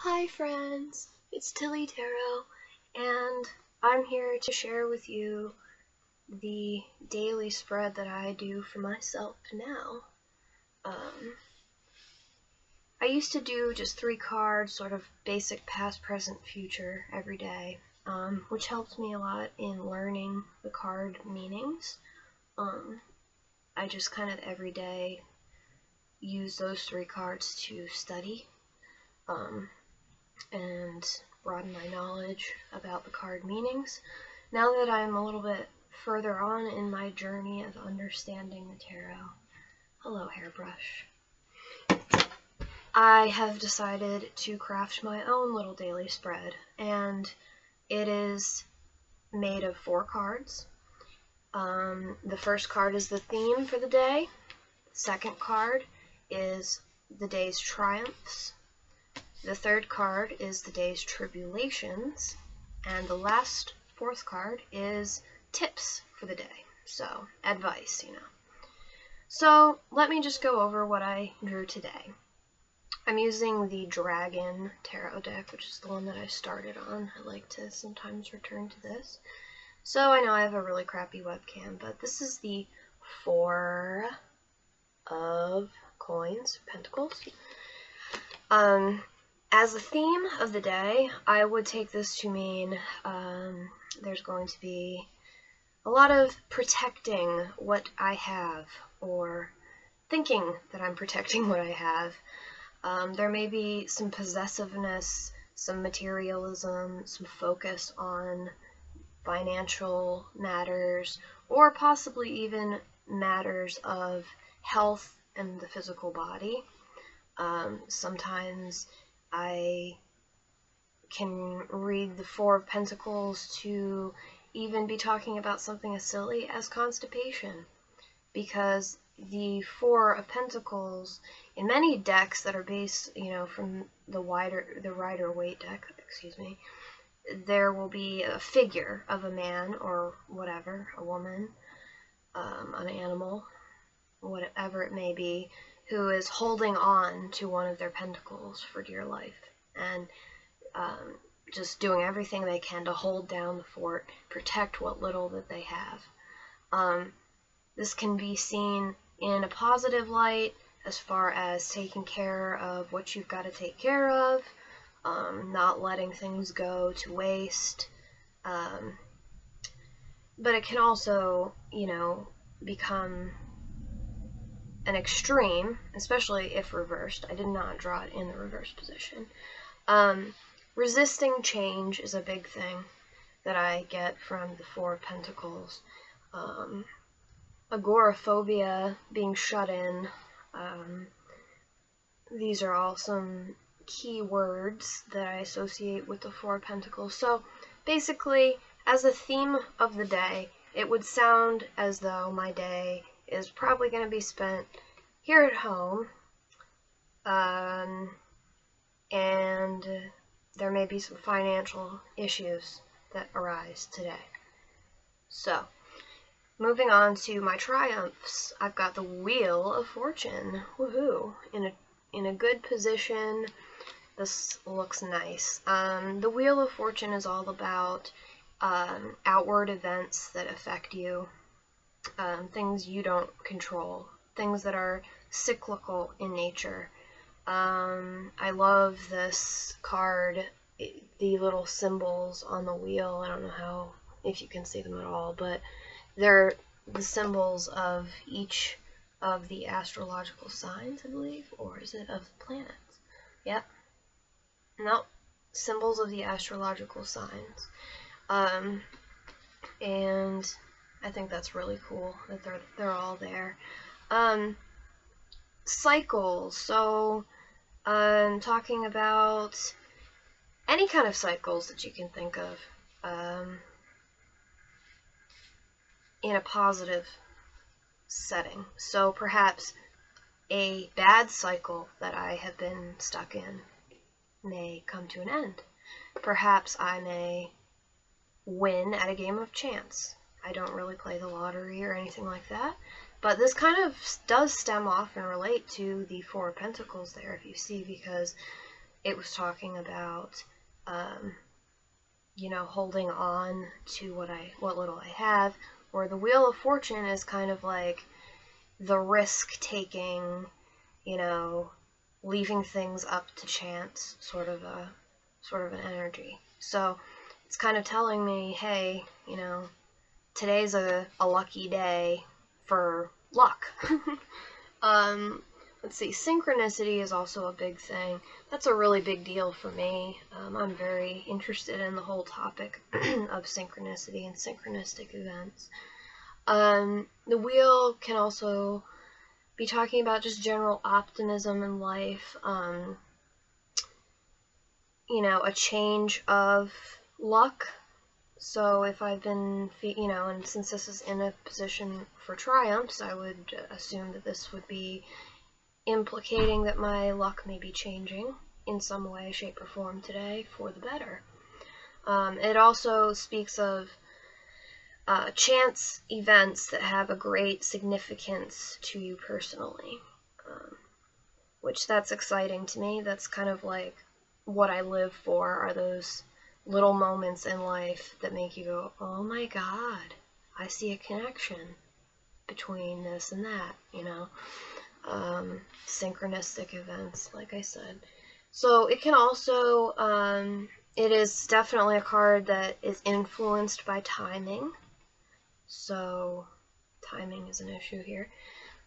Hi friends, it's Tilly Tarot, and I'm here to share with you the daily spread that I do for myself now. I used to do just 3 cards, sort of basic past, present, future every day, which helped me a lot in learning the card meanings. I just kind of every day use those 3 cards to study. And broaden my knowledge about the card meanings. Now that I'm a little bit further on in my journey of understanding the tarot, hello hairbrush, I have decided to craft my own little daily spread, and it is made of 4 cards. The first card is the theme for the day. The second card is the day's triumphs. The third card is the day's tribulations, and the last 4th card is tips for the day, so advice, So let me just go over what I drew today. I'm using the Dragon Tarot deck, which is the one that I started on. I like to sometimes return to this. So I know I have a really crappy webcam, but this is the 4 of coins, pentacles. As the theme of the day, I would take this to mean there's going to be a lot of protecting what I have, or thinking that I'm protecting what I have. There may be some possessiveness, some materialism, some focus on financial matters, or possibly even matters of health and the physical body. Sometimes I can read the 4 of Pentacles to even be talking about something as silly as constipation, because the 4 of Pentacles in many decks that are based, from the Rider-Waite deck, there will be a figure of a man or whatever, a woman, an animal, whatever it may be, who is holding on to one of their pentacles for dear life, and just doing everything they can to hold down the fort, protect what little that they have. This can be seen in a positive light as far as taking care of what you've got to take care of, not letting things go to waste. But it can also, become an extreme, especially if reversed. I did not draw it in the reverse position. Resisting change is a big thing that I get from the 4 of Pentacles. Agoraphobia, being shut in. These are all some key words that I associate with the 4 of Pentacles. So basically, as a theme of the day, it would sound as though my day is probably going to be spent here at home, and there may be some financial issues that arise today. So, moving on to my triumphs, I've got the Wheel of Fortune, woohoo, in a good position. This looks nice. The Wheel of Fortune is all about outward events that affect you, things you don't control, things that are cyclical in nature. I love this card, the little symbols on the wheel. I don't know if you can see them at all, but they're the symbols of each of the astrological signs, I believe, or is it of the planets? Yep. Nope. Symbols of the astrological signs. And I think that's really cool that they're all there. Cycles. So, talking about any kind of cycles that you can think of, in a positive setting. So perhaps a bad cycle that I have been stuck in may come to an end. Perhaps I may win at a game of chance. I don't really play the lottery or anything like that, but this kind of does stem off and relate to the 4 of Pentacles there, if you see, because it was talking about, holding on to what little I have, where the Wheel of Fortune is kind of like the risk-taking, leaving things up to chance, sort of an energy. So it's kind of telling me, hey, today's a lucky day for luck. Let's see, synchronicity is also a big thing. That's a really big deal for me. I'm very interested in the whole topic of synchronicity and synchronistic events. The wheel can also be talking about just general optimism in life, a change of luck. So if I've been, and since this is in a position for triumphs, I would assume that this would be implicating that my luck may be changing in some way, shape, or form today for the better. It also speaks of chance events that have a great significance to you personally, which that's exciting to me. That's kind of like what I live for, are those little moments in life that make you go, oh my god, I see a connection between this and that, synchronistic events, like I said. So it can also, it is definitely a card that is influenced by timing. So timing is an issue here.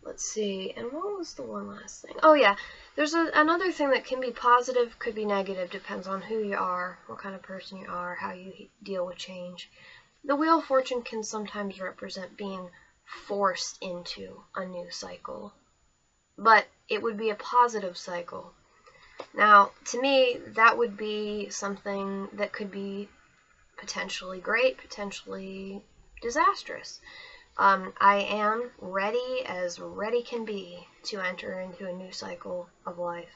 Let's see, and what was the one last thing? Oh yeah, there's another thing that can be positive, could be negative, depends on who you are, what kind of person you are, how you deal with change. The Wheel of Fortune can sometimes represent being forced into a new cycle, but it would be a positive cycle. Now, to me, that would be something that could be potentially great, potentially disastrous. I am ready as ready can be to enter into a new cycle of life.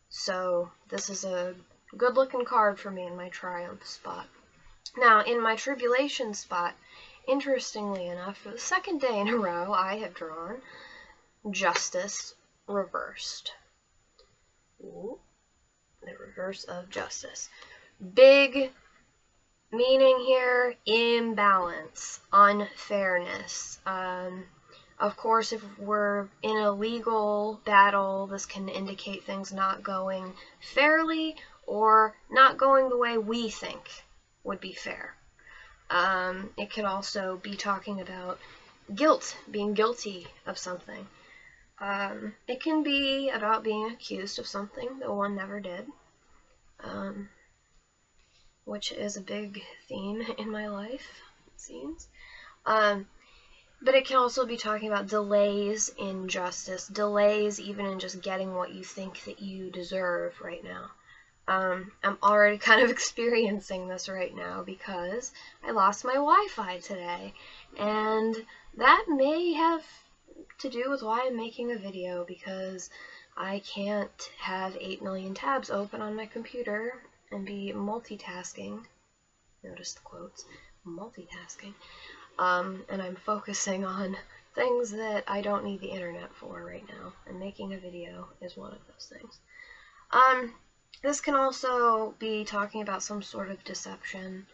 So this is a good looking card for me in my triumph spot. Now, in my tribulation spot, interestingly enough, for the second day in a row, I have drawn Justice reversed. Ooh, the reverse of Justice. Big meaning here, imbalance, unfairness. Of course, if we're in a legal battle, this can indicate things not going fairly or not going the way we think would be fair. It could also be talking about guilt, being guilty of something. It can be about being accused of something that one never did. Which is a big theme in my life, it seems. But it can also be talking about delays in justice, delays even in just getting what you think that you deserve right now. I'm already kind of experiencing this right now because I lost my Wi-Fi today, and that may have to do with why I'm making a video, because I can't have 8 million tabs open on my computer and be multitasking, notice the quotes, multitasking, and I'm focusing on things that I don't need the internet for right now, and making a video is one of those things. This can also be talking about some sort of deception.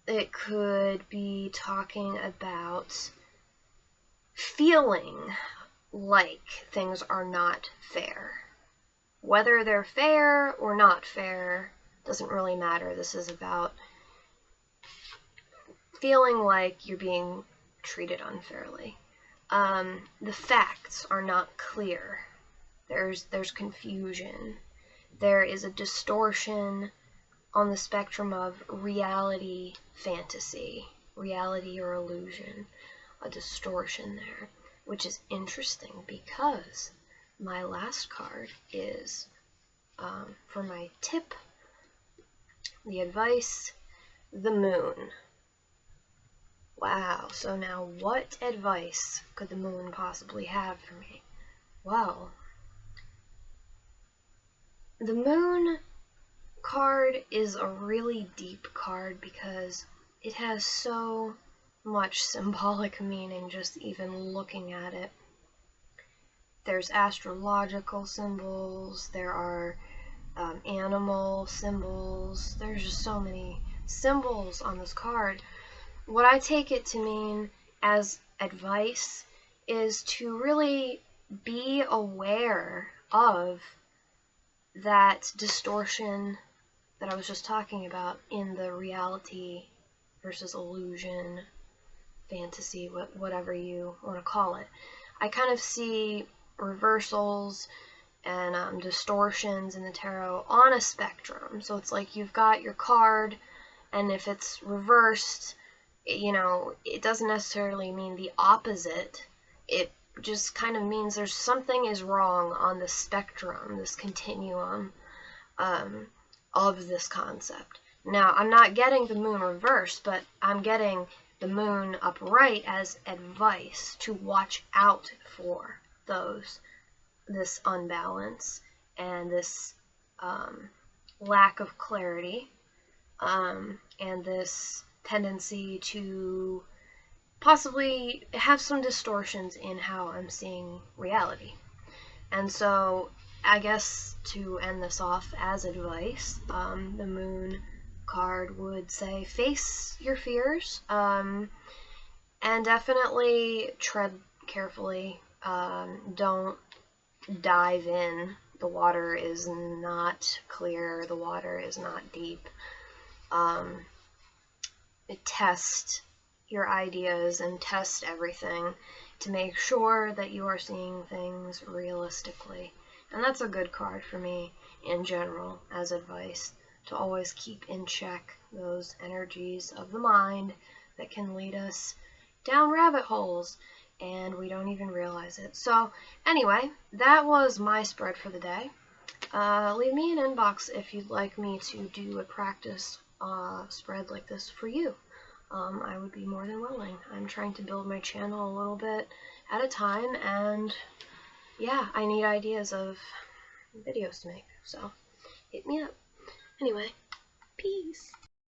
It could be talking about feeling like things are not fair. Whether they're fair or not fair doesn't really matter. This is about feeling like you're being treated unfairly. The facts are not clear. There's confusion. There is a distortion on the spectrum of reality, fantasy, reality or illusion, a distortion there, which is interesting because my last card is, for my tip, the advice, the moon. Wow, so now what advice could the moon possibly have for me? Well, the moon card is a really deep card because it has so much symbolic meaning just even looking at it. there's astrological symbols, there are animal symbols, there's just so many symbols on this card. What I take it to mean as advice is to really be aware of that distortion that I was just talking about in the reality versus illusion, fantasy, whatever you want to call it. I kind of see reversals and distortions in the tarot on a spectrum. So it's like you've got your card, and if it's reversed, it doesn't necessarily mean the opposite. It just kind of means there's something is wrong on the spectrum, this continuum of this concept. Now, I'm not getting the moon reversed, but I'm getting the moon upright as advice to watch out for this unbalance and this lack of clarity, and this tendency to possibly have some distortions in how I'm seeing reality. And so I guess to end this off as advice, the moon card would say face your fears, and definitely tread carefully. Don't dive in. The water is not clear. The water is not deep. Test your ideas and test everything to make sure that you are seeing things realistically. And that's a good card for me in general as advice, to always keep in check those energies of the mind that can lead us down rabbit holes and we don't even realize it. So anyway, that was my spread for the day. Leave me an inbox if you'd like me to do a practice spread like this for you. I would be more than willing. I'm trying to build my channel a little bit at a time, and yeah, I need ideas of videos to make, so hit me up. Anyway, peace.